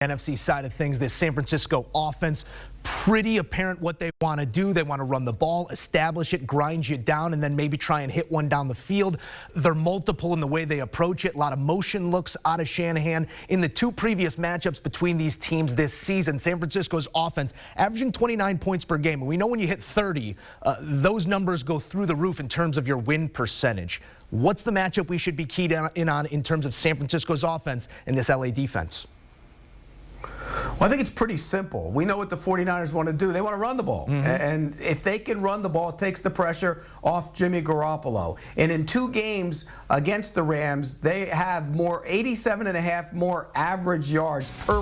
NFC side of things, this San Francisco offense, pretty apparent what they want to do. They want to run the ball, establish it, grind you down, and then maybe try and hit one down the field. They're multiple in the way they approach it. A lot of motion looks out of Shanahan. In the two previous matchups between these teams this season, San Francisco's offense averaging 29 points per game. And we know when you hit 30, those numbers go through the roof in terms of your win percentage. What's the matchup we should be keyed in on in terms of San Francisco's offense and this LA defense? Well, I think it's pretty simple. We know what the 49ers want to do. They want to run the ball. And if they can run the ball, it takes the pressure off Jimmy Garoppolo. And in 2 games against the Rams, they have 87.5 more average yards per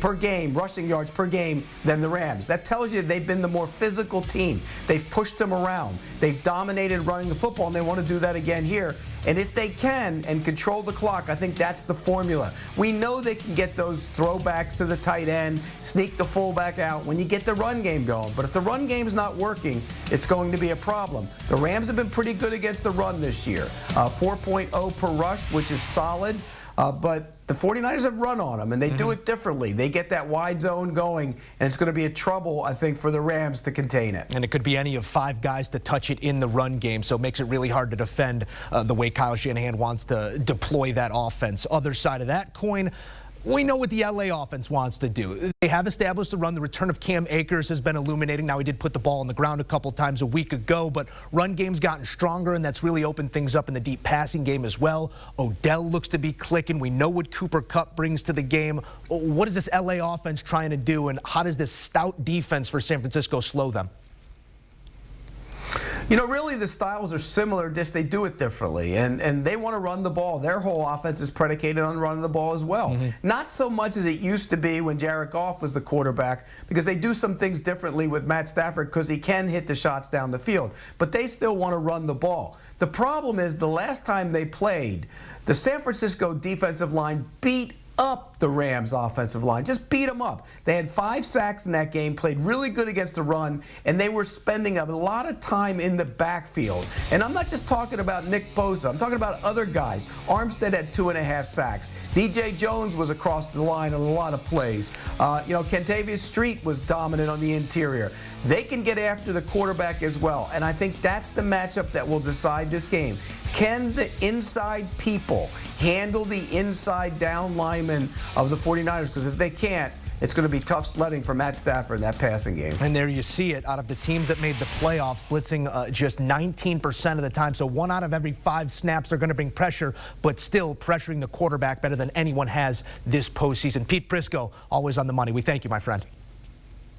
per game, rushing yards per game than the Rams. That tells you they've been the more physical team. They've pushed them around. They've dominated running the football, and they want to do that again here. And if they can and control the clock, I think that's the formula. We know they can get those throwbacks to the tight end, sneak the fullback out when you get the run game going. But if the run game's not working, it's going to be a problem. The Rams have been pretty good against the run this year. 4.0 per rush, which is solid. But the 49ers have run on them, and they do it differently. They get that wide zone going, and it's going to be a trouble, I think, for the Rams to contain it. And it could be any of 5 guys to touch it in the run game, so it makes it really hard to defend the way Kyle Shanahan wants to deploy that offense. Other side of that coin, we know what the LA offense wants to do. They have established the run. The return of Cam Akers has been illuminating. Now, he did put the ball on the ground a couple times a week ago, but run game's gotten stronger, and that's really opened things up in the deep passing game as well. Odell looks to be clicking. We know what Cooper Kupp brings to the game. What is this LA offense trying to do, and how does this stout defense for San Francisco slow them? You know, really the styles are similar, just they do it differently. And they want to run the ball. Their whole offense is predicated on running the ball as well. Not so much as it used to be when Jared Goff was the quarterback, because they do some things differently with Matt Stafford because he can hit the shots down the field. But they still want to run the ball. The problem is the last time they played, the San Francisco defensive line beat up the Rams offensive line, just beat them up. They had 5 sacks in that game, played really good against the run, and they were spending a lot of time in the backfield. And I'm not just talking about Nick Bosa. I'm talking about other guys. Armstead had 2.5 sacks. DJ Jones was across the line on a lot of plays. Kentavious Street was dominant on the interior. They can get after the quarterback as well, and I think that's the matchup that will decide this game. Can the inside people handle the inside down linemen of the 49ers? Because if they can't, it's going to be tough sledding for Matt Stafford in that passing game. And there you see it. Out of the teams that made the playoffs, blitzing just 19% of the time. So 1 out of every 5 snaps are going to bring pressure, but still pressuring the quarterback better than anyone has this postseason. Pete Prisco, always on the money. We thank you, my friend.